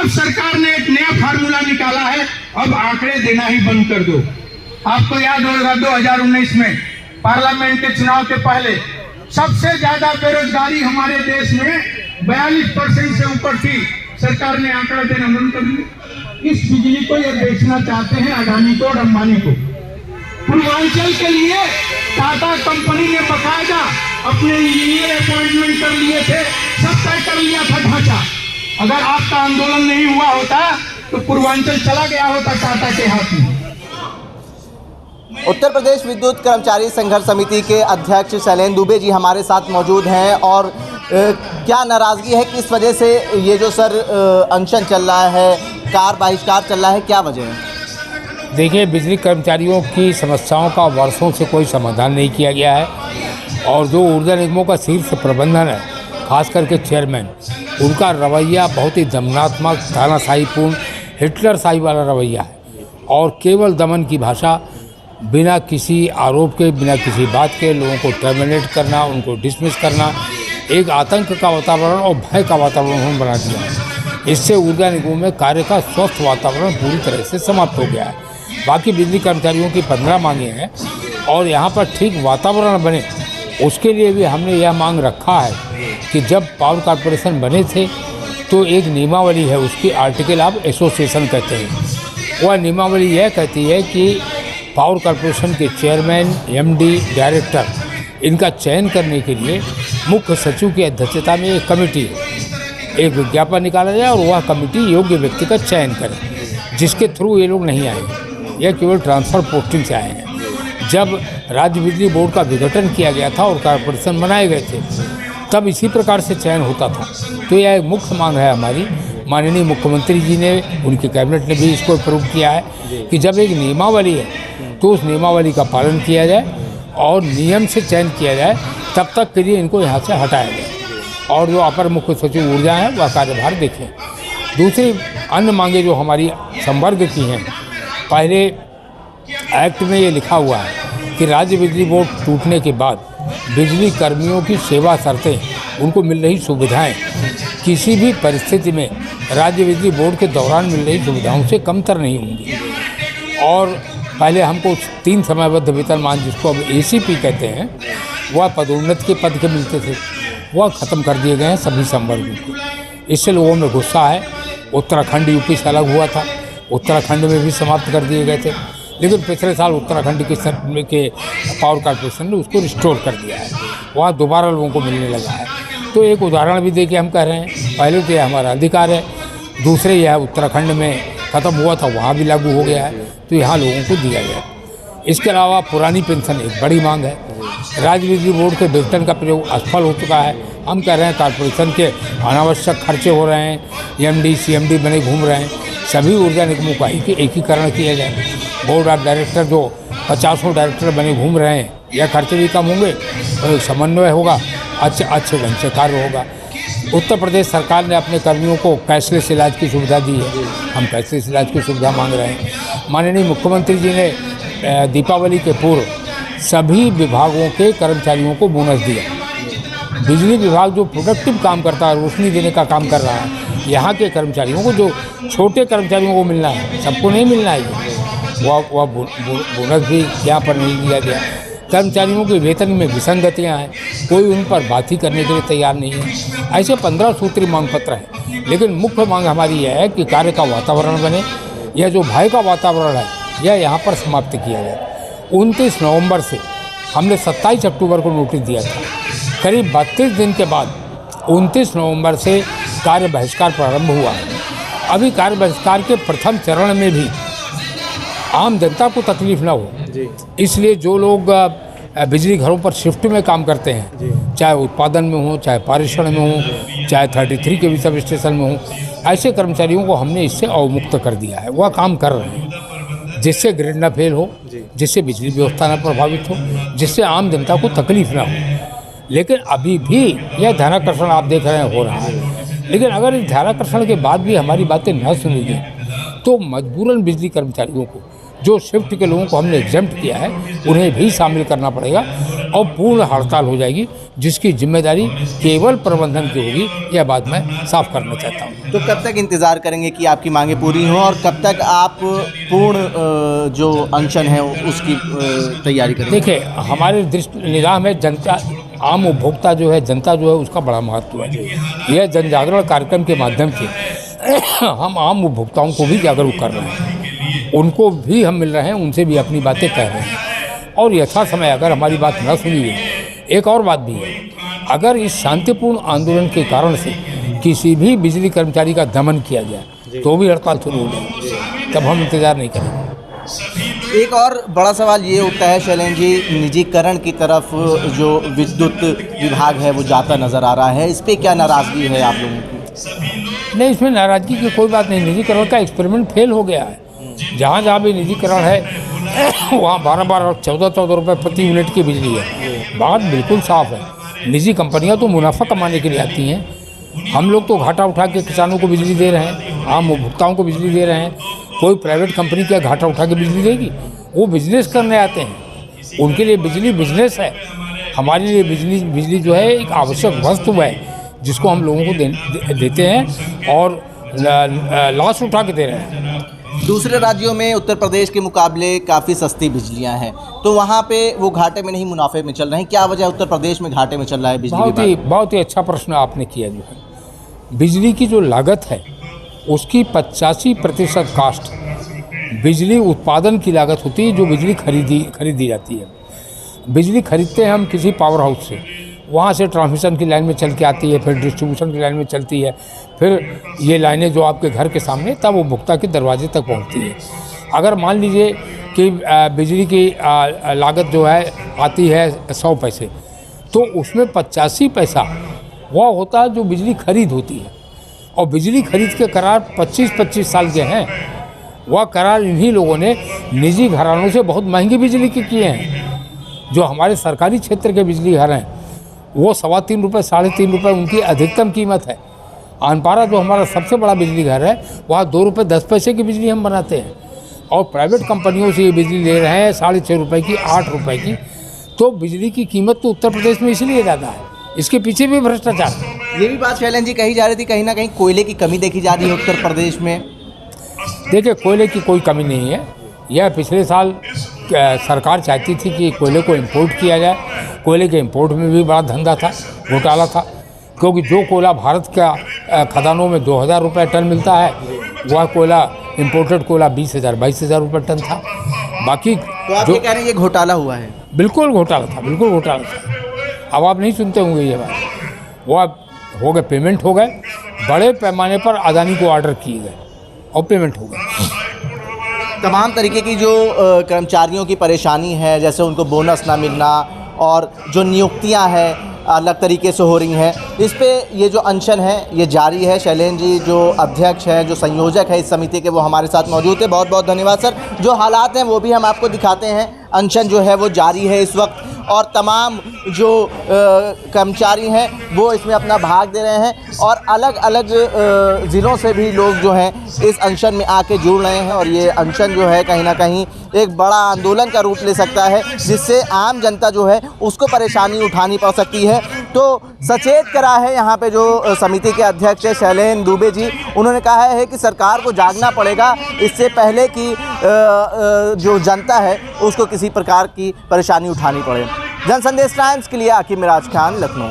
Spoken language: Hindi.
अब सरकार ने एक नया फार्मूला निकाला है, अब आंकड़े देना ही बंद कर दो। आपको याद होगा 2019 में पार्लियामेंट के चुनाव के पहले सबसे ज्यादा बेरोजगारी हमारे देश में 42% से ऊपर थी। सरकार ने आंकड़ा देना बंद कर दिया। इस बिजली को ये बेचना चाहते हैं अडानी को और अंबानी को। पूर्वांचल के लिए टाटा कंपनी ने बकायदा अपने इंजीनियर अपॉइंटमेंट कर लिए थे, सब तय कर लिया था ढांचा। अगर आपका आंदोलन नहीं हुआ होता तो पूर्वांचल चला गया होता टाटा के हाथ में। उत्तर प्रदेश विद्युत कर्मचारी संघर्ष समिति के अध्यक्ष शैलेंद्र दुबे जी हमारे साथ मौजूद हैं। और क्या नाराजगी है, किस वजह से ये जो सर अनशन चल रहा है, कार बहिष्कार चल रहा है, क्या वजह है? देखिए, बिजली कर्मचारियों की समस्याओं का वर्षों से कोई समाधान नहीं किया गया है। और जो ऊर्जा निगमों का शीर्ष प्रबंधन है, खास करके चेयरमैन, उनका रवैया बहुत ही दमनात्मक, तानाशाहीपूर्ण, हिटलरशाही वाला रवैया है। और केवल दमन की भाषा, बिना किसी आरोप के, बिना किसी बात के लोगों को टर्मिनेट करना, उनको डिसमिस करना, एक आतंक का वातावरण और भय का वातावरण उन्होंने बना दिया है। इससे ऊर्जा निगमों में कार्य का स्वस्थ वातावरण पूरी तरह से समाप्त हो गया है। बाकी बिजली कर्मचारियों की 15 मांगे हैं और यहाँ पर ठीक वातावरण बने, उसके लिए भी हमने यह मांग रखा है कि जब पावर कॉरपोरेशन बने थे तो एक नियमावली है, उसकी आर्टिकल ऑफ एसोसिएशन कहते हैं। वह नियमावली यह कहती है कि पावर कॉरपोरेशन के चेयरमैन, एमडी, डायरेक्टर, इनका चयन करने के लिए मुख्य सचिव की अध्यक्षता में एक कमेटी है, एक विज्ञापन निकाला जाए और वह कमेटी योग्य व्यक्ति का चयन करे, जिसके थ्रू ये लोग नहीं आए, यह केवल ट्रांसफ़र पोस्टिंग से आए हैं। जब राज्य बिजली बोर्ड का विघटन किया गया था और कॉरपोरेशन बनाए गए थे, तब इसी प्रकार से चयन होता था। तो यह एक मुख्य मांग है हमारी। माननीय मुख्यमंत्री जी ने, उनके कैबिनेट ने भी इसको अप्रूव किया है कि जब एक नियमावली है तो उस नियमावली का पालन किया जाए और नियम से चयन किया जाए, तब तक के लिए इनको यहाँ से हटाया जाए और जो अपर मुख्य सचिव ऊर्जा हैं वह कार्यभार देखें। दूसरी अन्य मांगे जो हमारी संवर्ग की हैं, पहले एक्ट में ये लिखा हुआ है कि राज्य बिजली बोर्ड टूटने के बाद बिजली कर्मियों की सेवा शर्तें, उनको मिल रही सुविधाएं किसी भी परिस्थिति में राज्य बिजली बोर्ड के दौरान मिल रही सुविधाओं से कमतर नहीं होंगी। और पहले हमको 3 समयबद्ध वेतनमान, जिसको अब एसीपी कहते हैं, वह पदोन्नति के पद के मिलते थे, वह ख़त्म कर दिए गए हैं सभी संवर्गों को। इससे लोगों में गुस्सा है। उत्तराखंड यूपी से अलग हुआ था, उत्तराखंड में भी समाप्त कर दिए गए थे, लेकिन पिछले साल उत्तराखंड के पावर कॉरपोरेशन ने उसको रिस्टोर कर दिया है, वहाँ दोबारा लोगों को मिलने लगा है। तो एक उदाहरण भी दे के हम कह रहे हैं, पहले तो यह हमारा अधिकार है, दूसरे यह उत्तराखंड में ख़त्म हुआ था, वहाँ भी लागू हो गया है, तो यहाँ लोगों को दिया गया। इसके अलावा पुरानी पेंशन एक बड़ी मांग है। राज्य बिजली बोर्ड के वेतन का प्रयोग असफल हो चुका है। हम कह रहे हैं कॉरपोरेशन के अनावश्यक खर्चे हो रहे हैं, एमडी, सीएमडी बने घूम रहे हैं, सभी ऊर्जा निगमों का एकीकरण किया जाए। बोर्ड ऑफ डायरेक्टर जो 50 डायरेक्टर बने घूम रहे हैं, यह खर्चे भी कम होंगे और समन्वय होगा, अच्छे ढंग से कार्य होगा। उत्तर प्रदेश सरकार ने अपने कर्मियों को कैशलेस इलाज की सुविधा दी है, हम कैशलेस इलाज की सुविधा मांग रहे हैं। माननीय मुख्यमंत्री जी ने दीपावली के पूर्व सभी विभागों के कर्मचारियों को बोनस दिया। बिजली विभाग जो प्रोडक्टिव काम करता है, रोशनी देने का काम कर रहा है, यहाँ के कर्मचारियों को, जो छोटे कर्मचारियों को मिलना है, सबको नहीं मिलना है, वह बोनस भी यहाँ पर नहीं दिया गया। कर्मचारियों के वेतन में विसंगतियाँ हैं, कोई उन पर बात ही करने के लिए तैयार नहीं है। ऐसे 15 सूत्री मांग पत्र है, लेकिन मुख्य मांग हमारी यह है कि कार्य का वातावरण बने। यह जो भय का वातावरण है, यह यहाँ पर समाप्त किया जाए। 29 नवंबर से हमने 27 अक्टूबर को नोटिस दिया था। करीब 32 दिन के बाद 29 नवंबर से कार्य बहिष्कार प्रारंभ हुआ है। अभी कार्य बहिष्कार के प्रथम चरण में भी आम जनता को तकलीफ ना हो, इसलिए जो लोग बिजली घरों पर शिफ्ट में काम करते हैं, चाहे उत्पादन में हो, चाहे पारेषण में हो, चाहे 33 के भी सब स्टेशन में हो, ऐसे कर्मचारियों को हमने इससे अवमुक्त कर दिया है। वह काम कर रहे हैं, जिससे ग्रिड न फेल हो, जिससे बिजली व्यवस्था न प्रभावित हो, जिससे आम जनता को तकलीफ ना हो। लेकिन अभी भी यह ध्यानाकर्षण आप देख रहे हैं हो रहा है। लेकिन अगर इस ध्यानाकर्षण के बाद भी हमारी बातें न सुनी गई तो मजबूरन बिजली कर्मचारियों को, जो शिफ्ट के लोगों को हमने एग्जेम्प्ट किया है, उन्हें भी शामिल करना पड़ेगा और पूर्ण हड़ताल हो जाएगी। जिसकी जिम्मेदारी केवल प्रबंधन की होगी, यह बात मैं साफ करना चाहता हूँ। तो कब तक इंतज़ार करेंगे कि आपकी मांगें पूरी हों और कब तक आप पूर्ण जो अनशन है उसकी तैयारी करेंगे? देखिए, हमारे निगाह में जनता, आम उपभोक्ता जो है, जनता जो है, उसका बड़ा महत्व है। यह जन जागरण कार्यक्रम के माध्यम से हम आम उपभोक्ताओं को भी जागरूक कर रहे हैं, उनको भी हम मिल रहे हैं, उनसे भी अपनी बातें कह रहे हैं। और यथा समय अगर हमारी बात न सुनी गई, एक और बात भी है, अगर इस शांतिपूर्ण आंदोलन के कारण से किसी भी बिजली कर्मचारी का दमन किया जाए तो भी हड़ताल शुरू हो जाए, तब हम इंतज़ार नहीं करेंगे। एक और बड़ा सवाल ये उठता है शैलेंद्र जी, निजीकरण की तरफ जो विद्युत विभाग है वो जाता नज़र आ रहा है, इस पर क्या नाराज़गी है आप लोगों की? नहीं, इसमें नाराज़गी की कोई बात नहीं। निजीकरण का एक्सपेरिमेंट फेल हो गया है। जहाँ जहाँ भी निजीकरण है वहाँ 12-12 और 14-14 रुपये प्रति यूनिट की बिजली है। बात बिल्कुल साफ है। निजी कंपनियाँ तो मुनाफा कमाने के लिए आती हैं, हम लोग तो घाटा उठा के किसानों को बिजली दे रहे हैं, आम उपभोक्ताओं को बिजली दे रहे हैं। कोई प्राइवेट कंपनी क्या घाटा उठा के बिजली देगी? वो बिजनेस करने आते हैं, उनके लिए बिजली बिजनेस है। हमारे लिए बिजली जो है एक आवश्यक वस्तु है, जिसको हम लोगों को देते हैं और लॉस उठा के दे रहे हैं। दूसरे राज्यों में उत्तर प्रदेश के मुकाबले काफ़ी सस्ती बिजलियां हैं, तो वहाँ पे वो घाटे में नहीं मुनाफे में चल रहे हैं। क्या वजह उत्तर प्रदेश में घाटे में चल रहा है बिजली? बहुत ही अच्छा प्रश्न आपने किया। जो है बिजली की जो लागत है उसकी 85% कास्ट बिजली उत्पादन की लागत होती है, जो बिजली खरीदी जाती है। बिजली खरीदते हैं हम किसी पावर हाउस से, वहाँ से ट्रांसमिशन की लाइन में चल के आती है, फिर डिस्ट्रीब्यूशन की लाइन में चलती है, फिर ये लाइनें जो आपके घर के सामने तब उपभोक्ता के दरवाजे तक पहुँचती है। अगर मान लीजिए कि बिजली की लागत जो है आती है 100 पैसे, तो उसमें 85 पैसा वह होता है जो बिजली खरीद होती है। और बिजली खरीद के करार 25-25 साल के हैं। वह करार इन्हीं लोगों ने निजी घरानों से बहुत महंगी बिजली के किए हैं। जो हमारे सरकारी क्षेत्र के बिजली घर हैं वो 3.25 रुपये 3.5 रुपये उनकी अधिकतम कीमत है। अनपारा जो हमारा सबसे बड़ा बिजली घर है, वहाँ 2 रुपये 10 पैसे की बिजली हम बनाते हैं, और प्राइवेट कंपनियों से ये बिजली ले रहे हैं 6.5 रुपये की, 8 रुपये की। तो बिजली की कीमत तो उत्तर प्रदेश में इसलिए ज़्यादा है, इसके पीछे भी भ्रष्टाचार है। ये भी बात शैलेंद्र जी कही जा रही थी, कहीं ना कहीं कोयले की कमी देखी जा रही है उत्तर प्रदेश में। देखिए, कोयले की कोई कमी नहीं है। यह पिछले साल सरकार चाहती थी कि कोयले को इंपोर्ट किया जाए। कोयले के इंपोर्ट में भी बड़ा धंधा था, घोटाला था, क्योंकि जो कोयला भारत का खदानों में 2000 रुपये टन मिलता है, वह कोयला इंपोर्टेड कोयला 20,000-22,000 रुपये टन था। बाकी तो आप ये कह रहे हैं ये घोटाला हुआ है? बिल्कुल घोटाला था, बिल्कुल घोटाला था। अब आप नहीं सुनते होंगे ये बात। वो अब हो गए, पेमेंट हो गए, बड़े पैमाने पर अदानी को ऑर्डर किए गए और पेमेंट हो गए। तमाम तरीके की जो कर्मचारियों की परेशानी है, जैसे उनको बोनस ना मिलना और जो नियुक्तियां हैं अलग तरीके से हो रही हैं, इस पे ये जो अनशन है ये जारी है। शैलेंद्र जी जो अध्यक्ष हैं, जो संयोजक है इस समिति के, वो हमारे साथ मौजूद है। बहुत बहुत धन्यवाद सर। जो हालात हैं वो भी हम आपको दिखाते हैं। अनशन जो है वो जारी है इस वक्त, और तमाम जो कर्मचारी हैं वो इसमें अपना भाग दे रहे हैं, और अलग अलग ज़िलों से भी लोग जो हैं इस अनशन में आके जुड़ रहे हैं। और ये अनशन जो है कहीं ना कहीं एक बड़ा आंदोलन का रूप ले सकता है, जिससे आम जनता जो है उसको परेशानी उठानी पड़ सकती है। तो सचेत करा है यहाँ पे जो समिति के अध्यक्ष है शैलेंद्र दुबे जी, उन्होंने कहा है कि सरकार को जागना पड़ेगा इससे पहले कि जो जनता है उसको किसी प्रकार की परेशानी उठानी पड़े। जनसंदेश टाइम्स के लिए आकिब मिराज खान, लखनऊ।